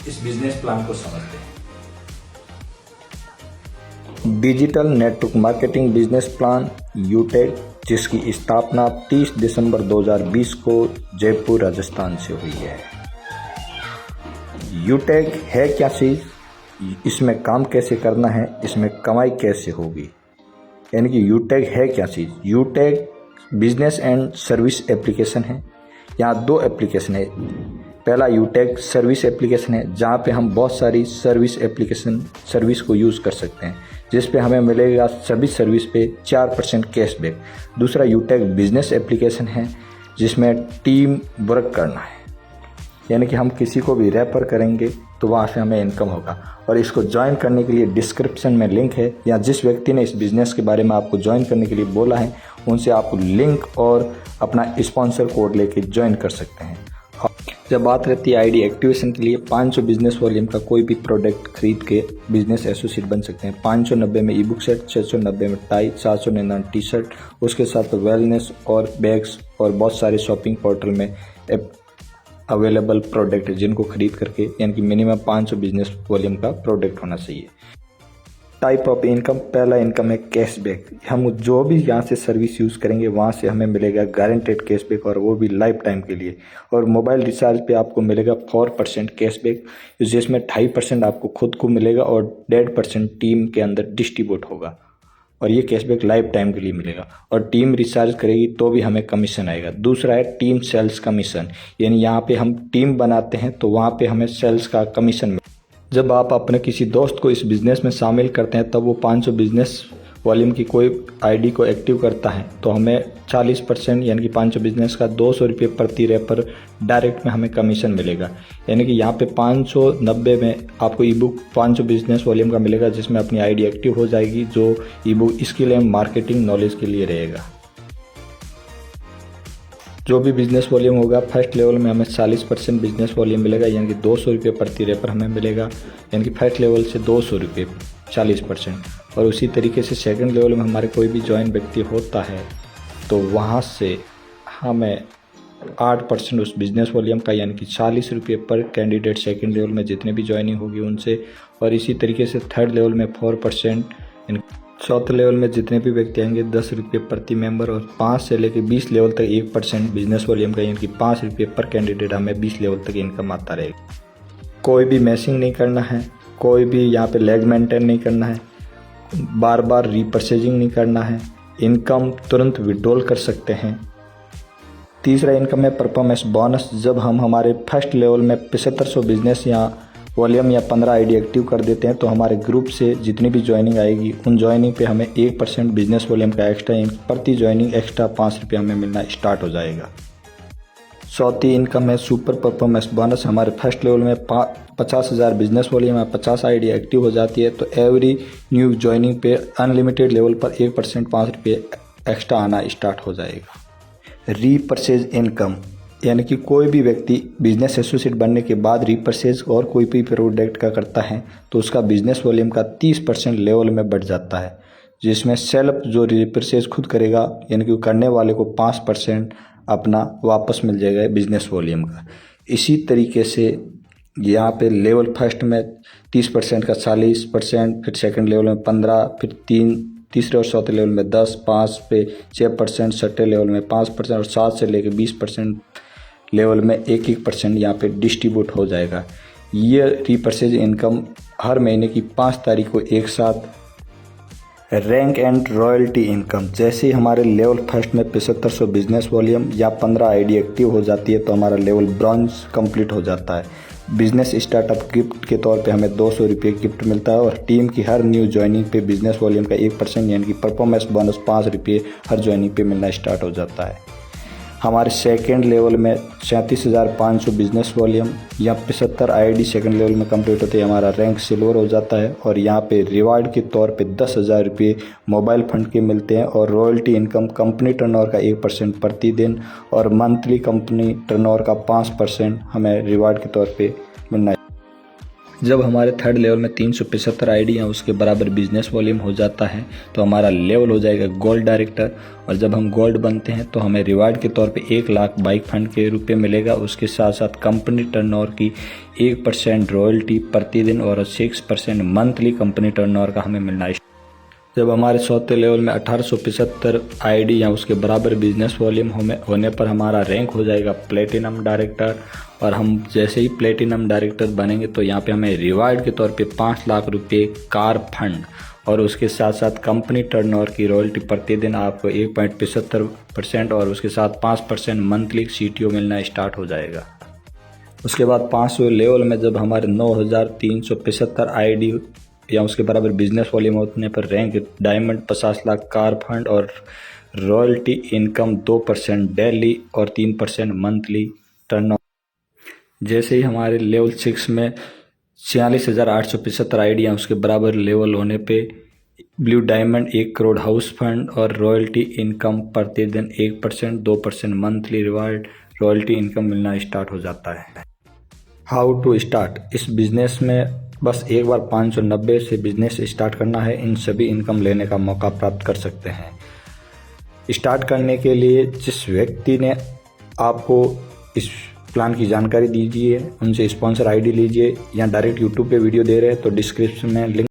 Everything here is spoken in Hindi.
इस बिजनेस प्लान को समझते हैं। Digital network marketing business plan यूटेक, जिसकी स्थापना 30 दिसंबर 2020 को जयपुर राजस्थान से हुई है। यूटेक है क्या चीज़, इसमें काम कैसे करना है, इसमें कमाई कैसे होगी, यानी कि यूटेक है क्या चीज़। यूटेक बिजनेस एंड सर्विस एप्लीकेशन है। यहाँ दो एप्लीकेशन है। पहला यूटेक सर्विस एप्लीकेशन है, जहाँ पे हम बहुत सारी सर्विस को यूज़ कर सकते हैं, जिस पे हमें मिलेगा सभी सर्विस पे 4% कैशबैक। दूसरा यूटेक बिजनेस एप्लीकेशन है, जिसमें टीम वर्क करना है, यानी कि हम किसी को भी रेफर करेंगे तो वहाँ से हमें इनकम होगा। और इसको ज्वाइन करने के लिए डिस्क्रिप्शन में लिंक है, या जिस व्यक्ति ने इस बिज़नेस के बारे में आपको ज्वाइन करने के लिए बोला है उनसे आप लिंक और अपना स्पॉन्सर कोड लेके ज्वाइन कर सकते हैं। जब बात रहती है आईडी एक्टिवेशन के लिए, 500 बिजनेस वॉल्यूम का कोई भी प्रोडक्ट खरीद के बिजनेस एसोसिएट बन सकते हैं। 590 में ई बुक सेट, 690 में टाई, 799 टी शर्ट, उसके साथ वेलनेस और बैग्स और बहुत सारे शॉपिंग पोर्टल में अवेलेबल प्रोडक्ट है, जिनको खरीद करके, यानी कि मिनिमम 500 बिजनेस वॉल्यूम का प्रोडक्ट होना चाहिए। टाइप ऑफ इनकम, पहला इनकम है कैशबैक। हम जो भी यहाँ से सर्विस यूज़ करेंगे वहाँ से हमें मिलेगा गारंटेड कैशबैक, और वो भी लाइफ टाइम के लिए। और मोबाइल रिचार्ज पे आपको मिलेगा 4% कैशबैक, जिसमें 2.5% आपको खुद को मिलेगा और 1.5% टीम के अंदर डिस्ट्रीब्यूट होगा, और ये कैशबैक लाइफ टाइम के लिए मिलेगा। और टीम रिचार्ज करेगी तो भी हमें कमीशन आएगा। दूसरा है टीम सेल्स कमीशन, यानी यहाँ पे हम टीम बनाते हैं तो वहाँ पे हमें सेल्स का कमीशन मिलेगा। जब आप अपने किसी दोस्त को इस बिज़नेस में शामिल करते हैं तब वो 500 बिजनेस वॉल्यूम की कोई आईडी को एक्टिव करता है तो हमें 40%, यानी कि 500 बिजनेस का 200 रुपये प्रति रेफर डायरेक्ट में हमें कमीशन मिलेगा। यानी कि यहाँ पे 590 में आपको ई बुक 500 बिजनेस वॉल्यूम का मिलेगा, जिसमें अपनी आईडी एक्टिव हो जाएगी, जो ई book skill and marketing knowledge के लिए रहेगा। जो भी बिजनेस वॉल्यूम होगा, फर्स्ट लेवल में हमें 40% बिजनेस वॉल्यूम मिलेगा, यानी कि 200 रुपये प्रति रेफर हमें मिलेगा, यानी कि फर्स्ट लेवल से 200 रुपये 40%। और उसी तरीके से सेकंड लेवल में हमारे कोई भी ज्वाइन व्यक्ति होता है तो वहाँ से हमें 8% उस बिजनेस वॉल्यूम का, यानी कि 40 रुपये पर कैंडिडेट सेकंड लेवल में जितने भी ज्वाइनिंग होगी उनसे। और इसी तरीके से थर्ड लेवल में 4%, चौथे लेवल में जितने भी व्यक्ति आएंगे 10 रुपये प्रति मेंबर, और 5 से लेकर 20 लेवल तक 1% बिजनेस वॉल्यूम का, यानी कि 5 रुपये पर कैंडिडेट हमें 20 लेवल तक इनकम आता रहेगा। कोई भी मैसिंग नहीं करना है, कोई भी यहाँ पे लेग मेंटेन नहीं करना है, बार बार रीपरचेजिंग नहीं करना है, इनकम तुरंत विड्रॉल कर सकते हैं। तीसरा इनकम है परफॉर्मेंस बोनस। जब हम हमारे फर्स्ट लेवल में 7500 बिजनेस या वॉल्यूम या 15 आईडी एक्टिव कर देते हैं तो हमारे ग्रुप से जितनी भी ज्वाइनिंग आएगी उन ज्वाइनिंग पे हमें 1% बिजनेस वॉल्यूम का एक्स्ट्रा, प्रति ज्वाइनिंग एक्स्ट्रा 5 रुपये हमें मिलना स्टार्ट हो जाएगा। चौथी इनकम है सुपर परफॉर्मेंस बोनस। हमारे फर्स्ट लेवल में 50,000 बिजनेस वॉल्यूम या 50 आईडी एक्टिव हो जाती है तो एवरी न्यू ज्वाइनिंग पे अनलिमिटेड लेवल पर 1% 5 रुपये एक्स्ट्रा आना स्टार्ट हो जाएगा। रीपरचेज इनकम, यानी कि कोई भी व्यक्ति बिजनेस एसोसिएट बनने के बाद रीपरचेज और कोई भी प्रोडक्ट का करता है तो उसका बिजनेस वॉल्यूम का 30% लेवल में बढ़ जाता है, जिसमें सेल्फ जो रीपरचेज खुद करेगा, यानी कि करने वाले को 5% अपना वापस मिल जाएगा बिजनेस वॉल्यूम का। इसी तरीके से यहाँ पे लेवल फर्स्ट में 30% का 40%, फिर सेकंड लेवल में 15%, फिर तीसरे और चौथे लेवल में 10, 5 पे 6%, छठे लेवल में 5%, और 7 से लेकर 20% लेवल में 1% यहाँ पे डिस्ट्रीब्यूट हो जाएगा। ये रीपरचेज इनकम हर महीने की 5 तारीख को एक साथ। रैंक एंड रॉयल्टी इनकम, जैसे ही हमारे लेवल फर्स्ट में 7500 बिजनेस वॉल्यूम या 15 आईडी एक्टिव हो जाती है तो हमारा लेवल ब्रॉन्ज कंप्लीट हो जाता है। बिजनेस स्टार्टअप गिफ्ट के तौर पे हमें 200 रुपये गिफ्ट मिलता है, और टीम की हर न्यू ज्वाइनिंग पे बिजनेस वॉल्यूम का 1%, यानी कि परफॉर्मेंस बोनस 5 रुपये हर ज्वाइनिंग पे मिलना स्टार्ट हो जाता है। हमारे सेकंड लेवल में 37,500 बिजनेस वॉल्यूम या 75 आईडी सेकंड लेवल में कंप्लीट होते ही हमारा रैंक सिल्वर हो जाता है, और यहाँ पे रिवार्ड के तौर पे 10,000 रुपये मोबाइल फंड के मिलते हैं, और रॉयल्टी इनकम कंपनी टर्नओवर का 1% प्रतिदिन, और मंथली कंपनी टर्नओवर का 5% हमें रिवार्ड के तौर पे मिलना है। जब हमारे थर्ड लेवल में 375 आईडी या उसके बराबर बिजनेस वॉल्यूम हो जाता है तो हमारा लेवल हो जाएगा गोल्ड डायरेक्टर। और जब हम गोल्ड बनते हैं तो हमें रिवार्ड के तौर पे 1 लाख बाइक फंड के रुपए मिलेगा। उसके साथ साथ कंपनी टर्नओवर की 1% रॉयल्टी प्रतिदिन और 6% मंथली कंपनी टर्नओवर का हमें मिलना है। जब हमारे चौथे लेवल में 1875 आईडी या उसके बराबर बिजनेस वॉल्यूम होने पर हमारा रैंक हो जाएगा प्लेटिनम डायरेक्टर। और हम जैसे ही प्लेटिनम डायरेक्टर बनेंगे तो यहाँ पे हमें रिवार्ड के तौर पे 5 लाख रुपए कार फंड और उसके साथ साथ कंपनी टर्नओवर की रॉयल्टी प्रतिदिन आपको 1.75% और उसके साथ 5% मंथली CTO मिलना स्टार्ट हो जाएगा। उसके बाद 5वें लेवल में जब हमारे 9375 आईडी या उसके बराबर बिजनेस वॉल्यूम होने पर rank diamond 50 lakh car fund और रॉयल्टी इनकम 2% डेली और 3% मंथली टर्नओवर। जैसे ही हमारे लेवल 6 में 46,875 आईडी या उसके बराबर लेवल होने पे blue diamond 1 crore house fund और रॉयल्टी इनकम प्रतिदिन 1% 2% मंथली रिवार्ड रॉयल्टी इनकम मिलना स्टार्ट हो जाता है। हाउ टू स्टार्ट इस बिजनेस में बस एक बार 590 से बिजनेस स्टार्ट करना है। इन सभी इनकम लेने का मौका प्राप्त कर सकते हैं। स्टार्ट करने के लिए जिस व्यक्ति ने आपको इस प्लान की जानकारी दीजिए उनसे स्पॉन्सर आईडी लीजिए या डायरेक्ट यूट्यूब पे वीडियो दे रहे हैं तो डिस्क्रिप्शन में लिंक